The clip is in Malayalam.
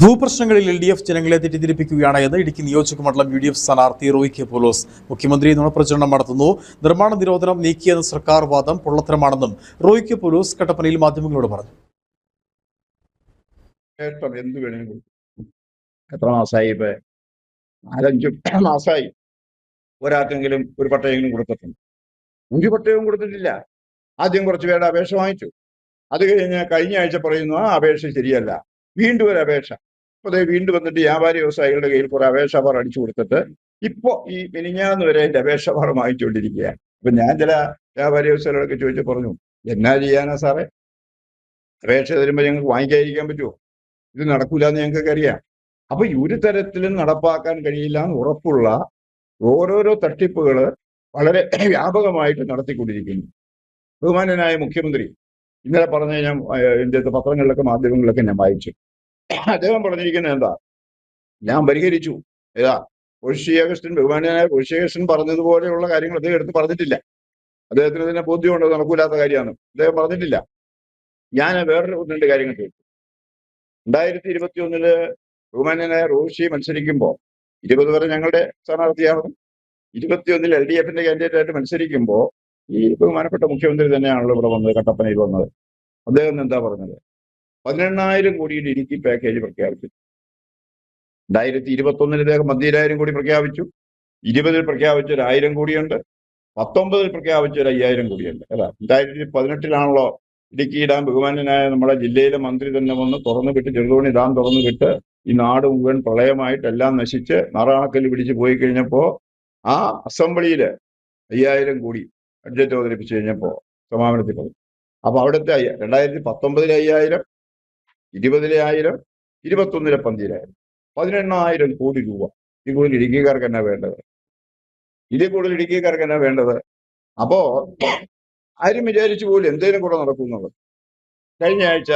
ഭൂപ്രശ്നങ്ങളിൽ LDF ജനങ്ങളെ തെറ്റിദ്ധരിപ്പിക്കുകയാണ് എന്ന് ഇടുക്കി നിയോജകമണ്ഡലം UDF സ്ഥാനാർത്ഥി റോയ് കെ പൗലോസ്. മുഖ്യമന്ത്രി നുണപ്രചരണം നടത്തുന്നു, നിർമ്മാണ നിരോധനം നീക്കിയെന്ന സർക്കാർ വാദം പൊള്ളത്തരമാണെന്നും റോയ് കെ പൗലോസ് കട്ടപ്പനയിൽ മാധ്യമങ്ങളോട് പറഞ്ഞു. എത്ര മാസമായി? ഇപ്പൊ 4-5 മാസമായി ഒരാൾക്കെങ്കിലും ഒരു പട്ടയെങ്കിലും കൊടുത്തിട്ടുണ്ട്. ഒരു പട്ടയവും കൊടുത്തിട്ടില്ല. ആദ്യം കുറച്ച് പേരുടെ അപേക്ഷ വാങ്ങിച്ചു. അത് കഴിഞ്ഞ ആഴ്ച പറയുന്നു ആ അപേക്ഷ ശരിയല്ല, വീണ്ടും ഒരു അപേക്ഷ. അപ്പൊ വീണ്ടും വന്നിട്ട് വ്യാപാരി വ്യവസായികളുടെ കയ്യിൽ കുറെ അപേക്ഷ പാർ അടിച്ചു കൊടുത്തിട്ട് ഇപ്പൊ ഈ മിനിഞ്ഞാന്ന് വരെ എന്റെ അപേക്ഷ പാർ വാങ്ങിച്ചുകൊണ്ടിരിക്കുകയാണ്. അപ്പൊ ഞാൻ ചില വ്യാപാരി വ്യവസായികളൊക്കെ ചോദിച്ചു പറഞ്ഞു, എന്നാ ചെയ്യാനാ സാറേ, അപേക്ഷ തരുമ്പോൾ ഞങ്ങൾക്ക് വാങ്ങിക്കാതിരിക്കാൻ പറ്റുമോ? ഇത് നടക്കൂല എന്ന് ഞങ്ങൾക്കൊക്കെ അറിയാം. അപ്പൊ ഒരു തരത്തിലും നടപ്പാക്കാൻ കഴിയില്ല എന്ന് ഉറപ്പുള്ള ഓരോരോ തട്ടിപ്പുകൾ വളരെ വ്യാപകമായിട്ട് നടത്തിക്കൊണ്ടിരിക്കുന്നു. ബഹുമാനനായ മുഖ്യമന്ത്രി ഇന്നലെ പറഞ്ഞ ഞാൻ എൻ്റെ പത്രങ്ങളിലൊക്കെ മാധ്യമങ്ങളിലൊക്കെ ഞാൻ വായിച്ചു. അദ്ദേഹം പറഞ്ഞിരിക്കുന്നത് എന്താ, ഞാൻ പരിഹരിച്ചു. ഏതാ ഒഴിശ്ശിയകൃഷ്ണൻ, ബഹുമാനനായ ഒഴിശ്ശിയകൃഷ്ണൻ പറഞ്ഞതുപോലെയുള്ള കാര്യങ്ങൾ അദ്ദേഹം എടുത്ത് പറഞ്ഞിട്ടില്ല. അദ്ദേഹത്തിന് തന്നെ ബോധ്യമുണ്ടോ നടക്കൂലാത്ത കാര്യമാണ്. അദ്ദേഹം പറഞ്ഞിട്ടില്ല. ഞാൻ വേറൊരു 1-2 കാര്യങ്ങൾ ചോദിച്ചു. 2021 ബഹുമാനനായ റോഷി മത്സരിക്കുമ്പോൾ 20 വരെ ഞങ്ങളുടെ സ്ഥാനാർത്ഥിയാണ്. 21 LDFന്റെ കാൻഡിഡേറ്റ് ആയിട്ട് മത്സരിക്കുമ്പോൾ ഈ ബഹുമാനപ്പെട്ട മുഖ്യമന്ത്രി തന്നെയാണല്ലോ ഇവിടെ വന്നത്, കട്ടപ്പനയിൽ വന്നത്. അദ്ദേഹം എന്താ പറഞ്ഞത്? 18,000 കോടിയുടെ ഇടുക്കി പാക്കേജ് പ്രഖ്യാപിച്ചു. 2021 അദ്ദേഹം 15,000 കോടി പ്രഖ്യാപിച്ചു. 20 പ്രഖ്യാപിച്ച 1,000 കോടിയുണ്ട്. 19 പ്രഖ്യാപിച്ച 5,000 കോടിയുണ്ട്. അല്ല, 2018 ഇടുക്കി ഡാം ബഹുമാനനായ നമ്മുടെ ജില്ലയിലെ മന്ത്രി തന്നെ വന്ന് തുറന്നു വിട്ട്, ചെറുതോണി ഡാം തുറന്നു വിട്ട് ഈ നാട് മുഴുവൻ പ്രളയമായിട്ടെല്ലാം നശിച്ച് നാറാണക്കല്ല് പിടിച്ച് പോയി കഴിഞ്ഞപ്പോ ആ അസംബ്ലിയില് 5,000 കോടി ബഡ്ജറ്റ് അവതരിപ്പിച്ചു കഴിഞ്ഞപ്പോ സമാപനത്തിൽ പറഞ്ഞു. അപ്പൊ അവിടുത്തെ 2019 5,000, 20 1,000, 21 15,000, 18,000 കോടി രൂപ. ഇതിൽ കൂടുതൽ ഇടുക്കിക്കാർക്ക് എന്നാ വേണ്ടത്? അപ്പോ ആരും വിചാരിച്ചു പോലും എന്തേലും കൂടെ നടക്കുന്നുള്ളത്. കഴിഞ്ഞ ആഴ്ച